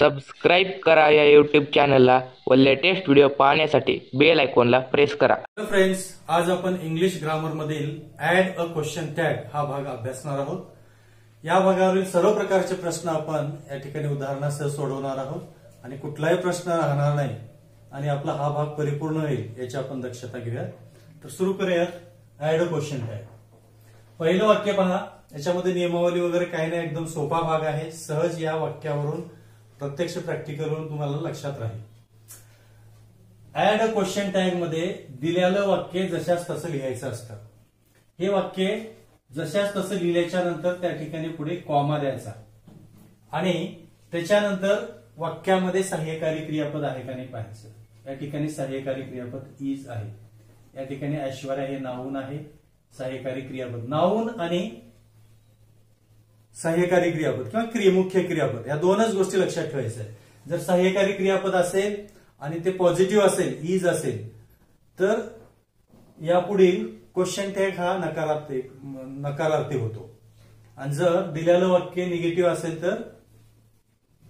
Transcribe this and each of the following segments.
Subscribe करा या YouTube चॅनलला व लेटेस्ट व्हिडिओ पाहण्यासाठी बेल आयकॉनला प्रेस करा. फ्रेंड्स, आज आपण इंग्लिश ग्रामर मधील ऍड अ क्वेश्चन टॅग हा भाग अभ्यासणार आहोत. या भागावरील सर्व प्रकारचे प्रश्न आपण या ठिकाणी उदाहरणासह सोडवणार आहोत आणि कुठलाही प्रश्न राहणार नाही आणि आपला हा भाग परिपूर्ण होईल याची आपण दक्षता घेऊया. तर सुरू करूयात ऍड अ क्वेश्चन टॅग. पहिलं वाक्य पहा. याच्यामध्ये नियमावली वगैरे काही नाही, एकदम सोपा भाग आहे. सहज या वाक्यावरून प्रत्यक्ष प्रॅक्टिकलवरून तुम्हाला लक्षात राहील. ऍड अ क्वेश्चन टॅग मध्ये दिलेलं वाक्य जशाच तसं लिहायचं असतं. हे वाक्य जशाच तसं लिहिल्याच्या नंतर त्या ठिकाणी पुढे कॉमा द्यायचा आणि त्याच्यानंतर वाक्यामध्ये सहाय्यकारी क्रियापद आहे का नाही पाहायचं. या ठिकाणी सहाय्यकारी क्रियापद इज आहे. या ठिकाणी ऐश्वर्या हे नाऊन आहे. सहाय्यकारी क्रियापद नाऊन आणि सहाय्यकारी क्रियापद किंवा मुख्य क्रियापद या दोनच गोष्टी लक्षात ठेवायच्या आहेत. जर सहाय्यकारी क्रियापद असेल आणि ते पॉझिटिव्ह असेल, इज असेल, तर यापुढील क्वेश्चन टॅग हा नकारार्थी होतो. आणि जर दिलेलं वाक्य निगेटिव्ह असेल तर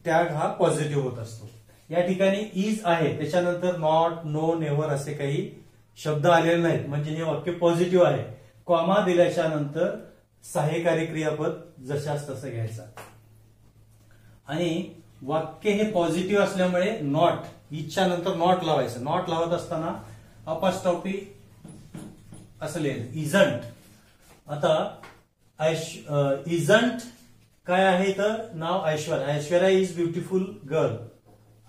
टॅग हा पॉझिटिव्ह होत असतो. या ठिकाणी इज आहे, त्याच्यानंतर नॉट, नो, नेव्हर असे काही शब्द आलेले नाहीत, म्हणजे हे वाक्य पॉझिटिव्ह आहे. कॉमा दिल्याच्या नंतर सहाय्यकारी क्रियापद जशाच तसं घ्यायचा आणि वाक्य हे पॉझिटिव्ह असल्यामुळे नॉट, इजच्या नंतर नॉट लावायचं. नॉट लावत असताना अपॉस्ट्रॉफी असं लिहायचं, इजंट. आता इजंट काय आहे तर नाव Aishwarya. Aishwarya is beautiful girl.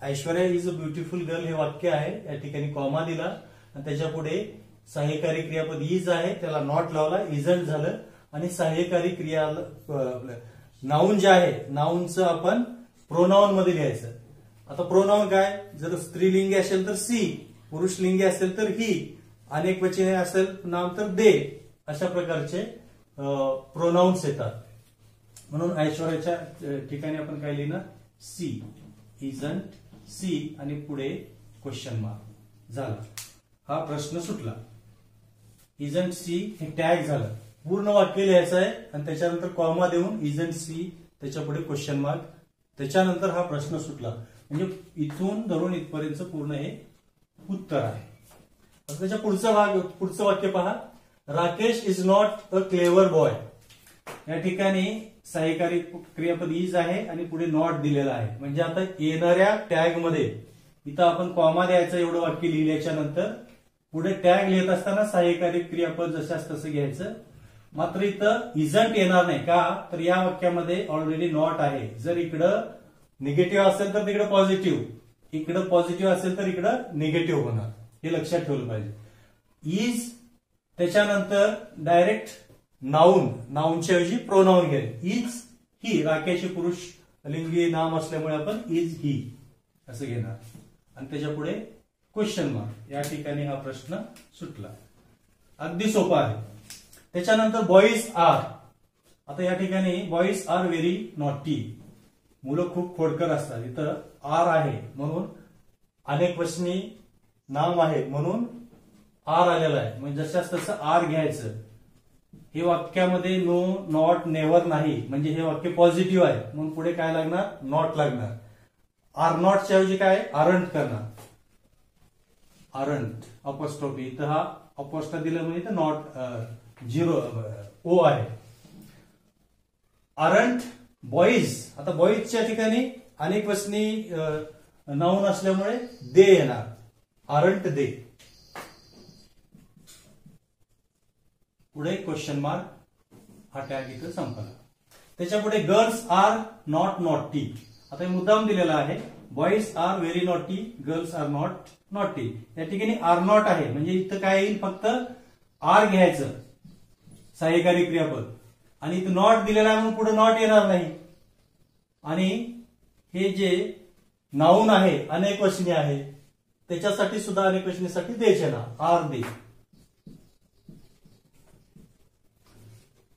Aishwarya is a beautiful girl हे वाक्य आहे. या ठिकाणी कॉमा दिला आणि त्याच्या पुढे सहाय्यकारी क्रियापद इज आहे, त्याला नॉट लावला, इजंट झालं. आणि सहाय्यकारी क्रिया नाऊन जे आहे, नाऊनचं आपण प्रोनाऊन मध्ये लिहायचं. आता प्रोनाऊन काय, जर स्त्रीलिंगी असेल तर सी, पुरुषलिंगी असेल तर ही, अनेक वचने असेल नाम तर दे, अशा प्रकारचे प्रोनाऊन्स येतात. म्हणून ऐश्वर्याच्या ठिकाणी आपण काय लिहिणार, सी, इजंट सी आणि पुढे क्वेश्चन मार्क. झाला, हा प्रश्न सुटला. इजंट सी हे टॅग झालं. पूर्ण वाक्य लिहायचं आहे आणि त्याच्यानंतर कॉमा देऊन इजंट सी, त्याच्या पुढे क्वेश्चन मार्क, त्याच्यानंतर हा प्रश्न सुटला. म्हणजे इथून धरून इथपर्यंत पूर्ण हे उत्तर आहे. त्याच्या पुढचं वाक्य पहा. Rakesh is not a clever boy. या ठिकाणी सहाय्यकारी क्रियापद इज आहे आणि पुढे नॉट दिलेला आहे. म्हणजे आता येणाऱ्या टॅग मध्ये इथं आपण कॉमा द्यायचं. एवढं वाक्य लिहिल्याच्या नंतर पुढे टॅग लिहित असताना सहाय्यकारी क्रियापद जशाच तसं घ्यायचं. मात्र इथं इजंट येणार नाही का, तर या वाक्यामध्ये ऑलरेडी नॉट आहे. जर इकडं निगेटिव्ह असेल तर तिकडे पॉझिटिव्ह, इकडं पॉझिटिव्ह असेल तर इकडं निगेटिव्ह होणार, हे लक्षात ठेवलं पाहिजे. इज त्याच्यानंतर डायरेक्ट नाऊन, नाऊनच्या ऐवजी प्रोनाऊन घ्यायचे. इज ही, राकेश पुरुष लिंगी नाम असल्यामुळे आपण इज ही असं घेणार आणि त्याच्या पुढे क्वेश्चन मार्क. या ठिकाणी हा प्रश्न सुटला. अगदी सोपा आहे. त्याच्यानंतर बॉईज आर. आता या ठिकाणी बॉईज आर व्हेरी नॉटी. मुलं खूप खोडकर असतात. इथं आर आहे म्हणून अनेक वचनी नाम आहे म्हणून आर आलेला आहे. म्हणजे जशाच तसं आर घ्यायचं. हे वाक्यामध्ये नो, नॉट, नेव्हर नाही, म्हणजे हे वाक्य पॉझिटिव्ह आहे म्हणून पुढे काय लागणार, नॉट लागणार. आर नॉटच्या ऐवजी काय, आरंट करणार. आरंट अपॉस्ट्रॉफी, इथं हा अपॉस्ट्रॉफी दिलं म्हणजे इथं नॉट, झिरो ओ आहे. Aren't boys. आता बॉईजच्या ठिकाणी अनेक वचनी नाऊन असल्यामुळे दे येणार. आरंट दे. पुढे क्वेश्चन मार्क. हा टॅग इथं संपला. त्याच्या पुढे गर्ल्स आर नॉट नॉटी. आता हे मुद्दाम दिलेला आहे. Boys are very naughty, girls are not naughty. या ठिकाणी आर नॉट आहे म्हणजे इथं काय येईल, फक्त आर घ्यायचं सहाय्यकारी क्रियापद आणि इथं नॉट दिलेला आहे म्हणून पुढे नॉट येणार नाही. आणि हे जे नाऊन आहे अनेक वचनी आहे त्याच्यासाठी सुद्धा अनेक वचनीसाठी देच येणार, आर दे.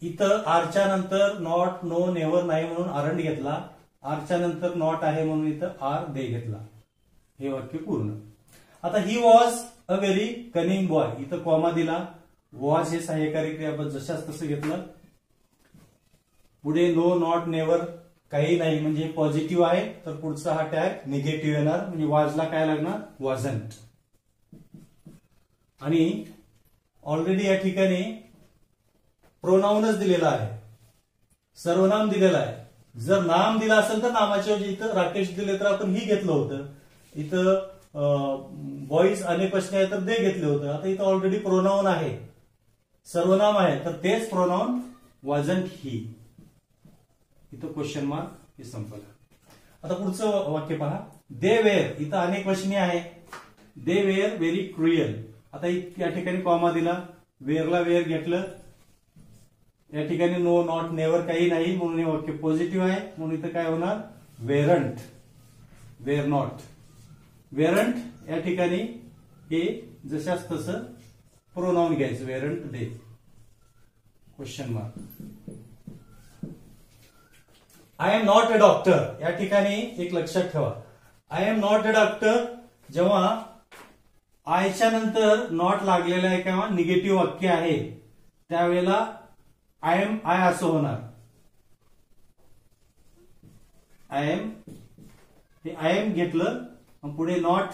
इथं आरच्या नंतर नॉट, नो, नेव्हर नाही म्हणून आरंट घेतला. आरच्या नंतर नॉट आहे म्हणून इथं आर दे घेतला. हे वाक्य पूर्ण. आता ही वॉज अ व्हेरी कनिंग बॉय. इथं कॉमा दिला. वॉज हे सहाय्यकारी क्रियापद जशाच तसं घेतलं. पुढे नो, नॉट, नेव्हर काही नाही म्हणजे पॉझिटिव्ह आहे, तर पुढचा हा टॅग निगेटिव्ह येणार, म्हणजे वाजला काय लागणार, वॉजंट. आणि ऑलरेडी या ठिकाणी प्रोनाऊनच दिलेला आहे, सर्वनाम दिलेलं आहे. जर नाम दिलं असेल तर नामाच्या ऐवजी इथं राकेश दिले तर आपण ही घेतलं होतं. इथं बॉईज अनेक प्रश्न आहे तर दे घेतले होतं. आता इथं ऑलरेडी प्रोनाऊन आहे, सर्वनाम आहे, तर तेच प्रोनाऊन वॉजंट ही. इथं क्वेश्चन मार्क हे संपलं. आता पुढचं वाक्य पहा, दे वेअर. इथं अनेक वचने आहे. They were very cruel. आता या ठिकाणी कॉमा दिला, वेअरला वेअर घेतलं, या ठिकाणी नो नॉट नेव्हर काही नाही, म्हणून हे वाक्य पॉझिटिव्ह आहे. म्हणून इथं काय होणार, वेरंट, वेअर नॉट. वेरंट या ठिकाणी हे जशाच तसं प्रोनाऊन घ्यायचं, weren't they, question mark. I am not a doctor. या ठिकाणी एक लक्षात ठेवा, I am not a doctor जेव्हा आयच्या नंतर नॉट लागलेलं आहे किंवा निगेटिव्ह वाक्य आहे त्यावेळेला आय एम आय असं होणार. आय एम, हे आय एम घेतलं, पुढे नॉट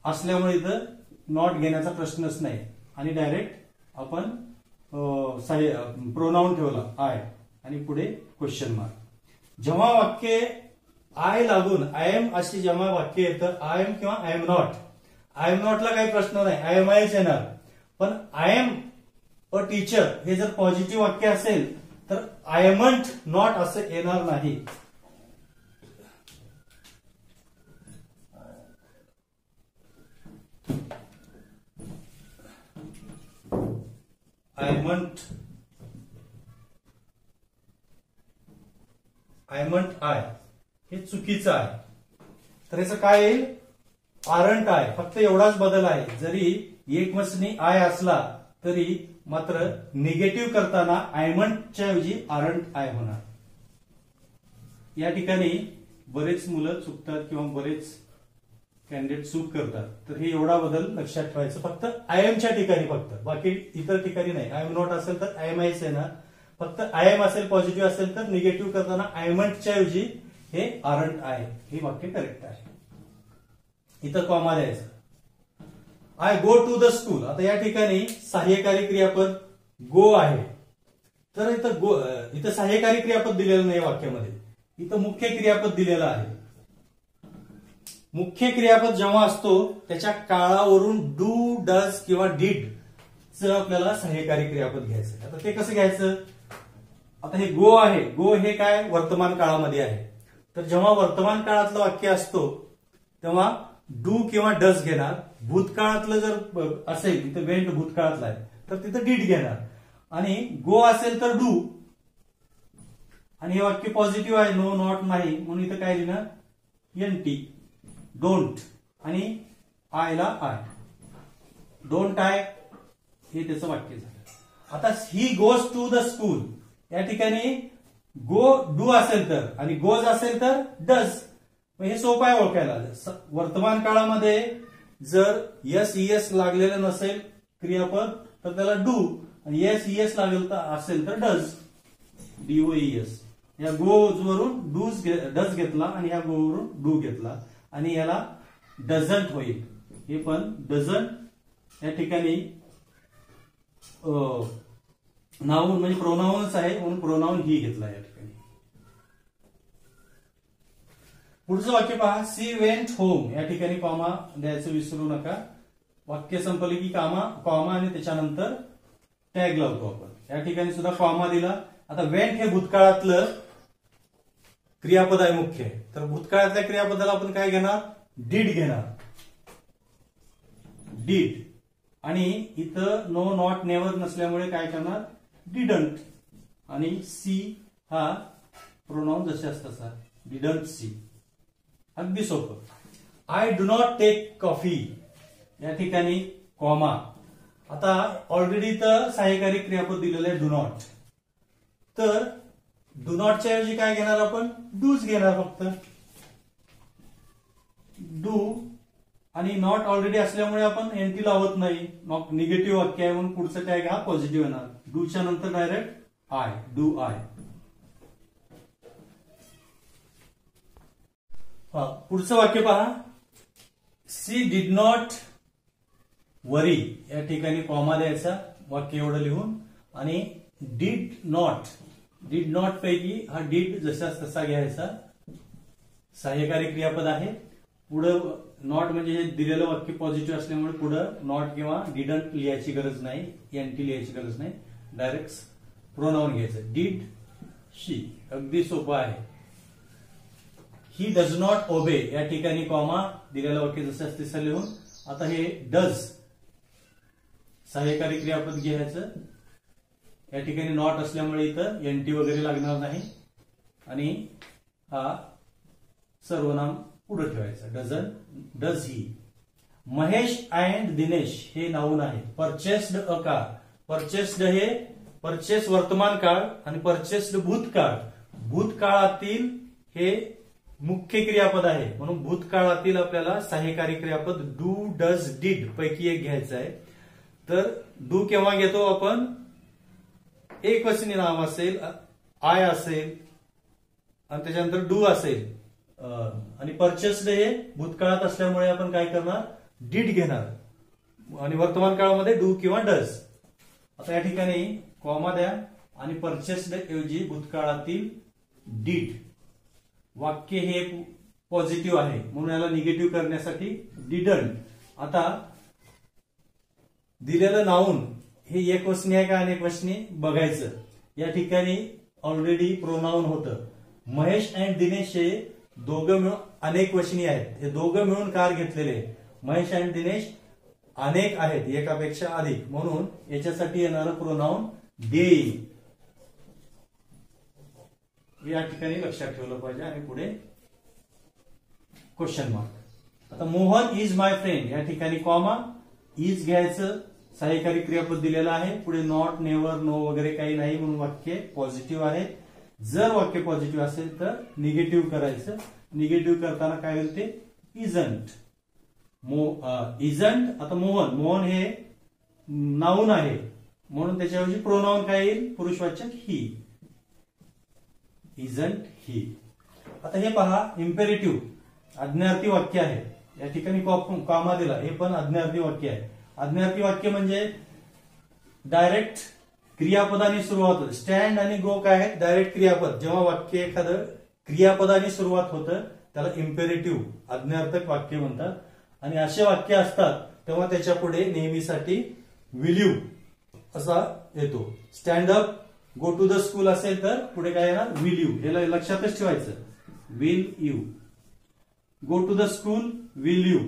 असल्यामुळे इथं नॉट घेण्याचा प्रश्नच नाही आणि डायरेक्ट आपण प्रोनाऊन ठेवला आय आणि पुढे क्वेश्चन मार्क. जेव्हा वाक्य आय लागून आय एम अशी जेव्हा वाक्य येतं, आय एम किंवा I am not, I am नॉटला काही प्रश्न नाही, आय एम आयच येणार. पण आय एम अ टीचर हे जर पॉझिटिव्ह वाक्य असेल तर आय एमंट नॉट असं येणार नाही. आय मंट आय हे चुकीचं आहे. तर याचं काय येईल, आरंट आय. फक्त एवढाच बदल आहे, जरी एक वचनी आय असला तरी मात्र निगेटिव्ह करताना आयमंटच्या ऐवजी आरंट आय होणार. या ठिकाणी बरेच मुलं चुकतात किंवा बरेच कॅन्डिडेट चूक करतात, तर हे एवढा बदल लक्षात ठेवायचं. फक्त आय एमच्या ठिकाणी, फक्त बाकी इतर ठिकाणी नाही. आय एम नॉट असेल तर आय एम आयच येणार, फक्त आय एम असेल पॉझिटिव्ह असेल तर निगेटिव्ह करताना आयमंटच्या ऐवजी हे आरंट आय हे वाक्य करेक्ट आहे. इथं कॉमा द्यायचं. I go to the school. आता या ठिकाणी सहाय्यकारी क्रियापद गो आहे, तर इथं सहाय्यकारी क्रियापद दिलेलं नाही वाक्यामध्ये, इथं मुख्य क्रियापद दिलेलं आहे. मुख्य क्रियापद जेव्हा असतो त्याच्या काळावरून डू, डज किंवा डिड च आपल्याला सहाय्यकारी क्रियापद घ्यायचं. आता ते कसं घ्यायचं, आता हे गो आहे, गो हे काय वर्तमान काळामध्ये आहे, तर जेव्हा वर्तमान काळातलं वाक्य असतो तेव्हा डू किंवा डज घेणार. भूतकाळातलं जर असेल, इथं वेंट भूतकाळातलं आहे तर तिथं डिड घेणार, आणि गो असेल तर डू, आणि हे वाक्य पॉझिटिव्ह आहे, नो नॉट नाही, म्हणून इथं काय लिहिणार, एनटी. डोंट आणि आयला आय, डोंट आय हे त्याचं वाक्य झालं. आता he goes to the school, या ठिकाणी गो डू असेल तर आणि गोज असेल तर डज. हे सोपं आहे ओळखायला. वर्तमान काळामध्ये जर यस ईएस लागलेलं नसेल क्रियापद तर त्याला डू, आणि येस ईएस लागेल असेल तर डज, डीओईएस. या गोज वरून डज घेतला आणि या गो वरून डू घेतला आणि याला डझंट होईल. हे पण डझंट या ठिकाणी नाऊन म्हणजे प्रोनाऊनच आहे, म्हणून प्रोनाऊन ही घेतला या ठिकाणी. पुढचं वाक्य पहा, सी वेंट होम. या ठिकाणी कॉमा द्यायचं विसरू नका. वाक्य संपले की कॉमा आणि त्याच्यानंतर टॅग लावतो आपण. या ठिकाणी सुद्धा कॉमा दिला. आता वेंट हे भूतकाळातलं क्रियापद आहे मुख्य, तर भूतकाळातल्या क्रियापदाला आपण काय घेणार, डीड घेणार, डीड. आणि इथं नो नॉट नेव्हर नसल्यामुळे काय करणार, डिडंट. आणि सी हा प्रोनाउन जशाच तसा, डिडंट सी. अगदी सोपं. I do not take coffee. या ठिकाणी कॉमा. आता ऑलरेडी तर सहाय्यकारी क्रियापद दिलेलं आहे डू नॉट, तर डू नॉटच्या ऐवजी काय घेणार आपण, डूज घेणार फक्त. डू आणि नॉट ऑलरेडी असल्यामुळे आपण एनटी लावत नाही, निगेटिव्ह वाक्य आहे म्हणून पुढचं टॅग हा पॉझिटिव्ह येणार. डूच्या नंतर डायरेक्ट आय, डू आय. पुढचं वाक्य पहा. सी डिड नॉट वरी, या ठिकाणी कॉमा द्यायचा, वाक्य एवढं लिहून. आणि डिड नॉट पैकी हा डिड जसा तसा घ्यायचा, सहाय्यकारी क्रियापद आहे. पुढं नॉट म्हणजे हे दिलेलं वाक्य पॉझिटिव्ह असल्यामुळे पुढं नॉट किंवा डिडंट लिहायची गरज नाही, एनटी लिहायची गरज नाही, डायरेक्ट प्रोनाउन घ्यायचं. डिड शी, अगदी सोपं आहे. ही डज नॉट ओबे, या ठिकाणी कॉमा दिलेलं वाक्य जसं तसं लिहून. आता हे डज सहाय्यकारी क्रियापद घ्यायचं, या ठिकाणी नॉट असल्यामुळे इथं एनटी वगैरे लागणार नाही. आणि हा सर्वनाम पुढे ठेवायचं, does he. Mahesh and Dinesh हे नाऊन आहे. परचेस्ड अ कार, परचेस्ड हे परचेस वर्तमान काळ आणि परचेस्ड भूतकाळ. भूतकाळातील हे मुख्य क्रियापद आहे, म्हणून भूतकाळातील आपल्याला सहाय्यकारी क्रियापद डू डज डिड पैकी एक घ्यायचं आहे. तर डू केव्हा घेतो आपण, एकवचनी नाव असेल, आय असेल आणि त्याच्यानंतर डू असेल. आणि परचेस्ड हे भूतकाळात असल्यामुळे आपण काय करणार, डिड घेणार. आणि वर्तमान काळामध्ये डू किंवा डज. आता या ठिकाणी कॉमा द्या आणि परचेस्ड ऐवजी भूतकाळातील डिड. वाक्य हे पॉझिटिव्ह आहे म्हणून याला निगेटिव्ह करण्यासाठी डिडंट. आता दिलेलं नाऊन हे एकवचनी आहे का अनेकवचनी बघायचं. या ठिकाणी ऑलरेडी प्रोनाऊन होतं. महेश अँड दिनेश हे दोघं मिळून अनेकवचनी आहेत. हे दोघं मिळून कार घेतलेले. महेश अँड दिनेश अनेक आहेत, एकापेक्षा अधिक, म्हणून याच्यासाठी येणारं प्रोनाऊन दे. या ठिकाणी लक्षात ठेवलं पाहिजे. आणि पुढे क्वेश्चन मार्क. आता मोहन इज माय फ्रेंड, या ठिकाणी कॉमा इज घ्यायचं, सहाय्यकारी क्रियापद दिलेलं आहे. पुढे नॉट, नेव्हर, नो वगैरे काही नाही, म्हणून वाक्य पॉझिटिव्ह आहे. जर वाक्य पॉझिटिव्ह असेल तर निगेटिव्ह करायचं. निगेटिव्ह करताना काय होईल ते इजंट. इजंट. आता मोहन हे नाऊन आहे म्हणून त्याच्याऐवजी प्रोनाऊन काय येईल, पुरुषवाचक ही. Isn't he. आता हे पहा, इम्पेरेटिव्ह आज्ञार्थी वाक्य आहे. या ठिकाणी कॉमा दिला, हे पण आज्ञार्थी वाक्य आहे. आज्ञार्थी वाक्य म्हणजे डायरेक्ट क्रियापदाने सुरुवात होते. स्टँड आणि गो काय आहे, डायरेक्ट क्रियापद. जेव्हा वाक्य एखादं क्रियापदाने सुरुवात होतं त्याला इम्पेरेटिव्ह आज्ञार्थक वाक्य म्हणतात. आणि असे वाक्य असतात तेव्हा त्याच्या पुढे नेहमीसाठी विल यू असा येतो. Stand up, go to the school असेल तर पुढे काय येणार, विल यू. याला लक्षातच ठेवायचं, will you. Go to the school, will you.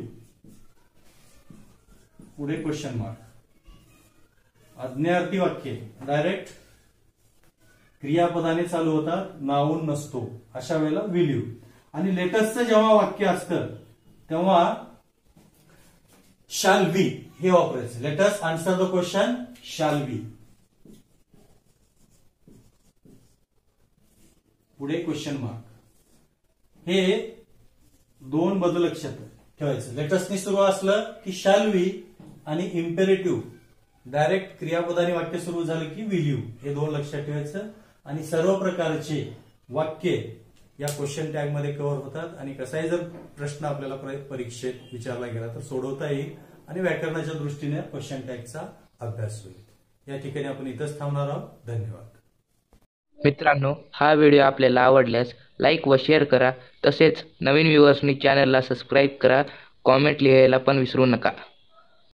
पुढे क्वेश्चन मार्क. आज्ञार्थी वाक्य डायरेक्ट क्रियापदाने चालू होतात, नाऊन नसतो, अशा वेळेला विल यू. आणि लेटेस्टचं जेव्हा वाक्य असतं तेव्हा शाल बी हे वापरायचं. Latest answer the question, shall be. पुढे क्वेश्चन मार्क. हे दोन बदल लक्षात ठेवायचं. लेटेस्टने सुरू असलं की शाल बी आणि इम्पेरेटिव्ह डायरेक्ट क्रियापदाने वाक्य सुरू झालं की विल यू, हे दोन लक्षात ठेवायचं. आणि सर्व प्रकारचे वाक्य या क्वेश्चन टॅग मध्ये कव्हर होतात. आणि कसाही जर प्रश्न आपल्याला परीक्षेत विचारला गेला तर सोडवता येईल आणि व्याकरणाच्या दृष्टीने क्वेश्चन टॅगचा अभ्यास होईल. या ठिकाणी आपण इथंच थांबणार आहोत. धन्यवाद. मित्रांनो, हा व्हिडिओ आपल्याला आवडल्यास लाईक व शेअर करा. तसेच नवीन व्ह्यूअर्सनी चॅनलला सबस्क्राईब करा. कॉमेंट लिहायला पण विसरू नका.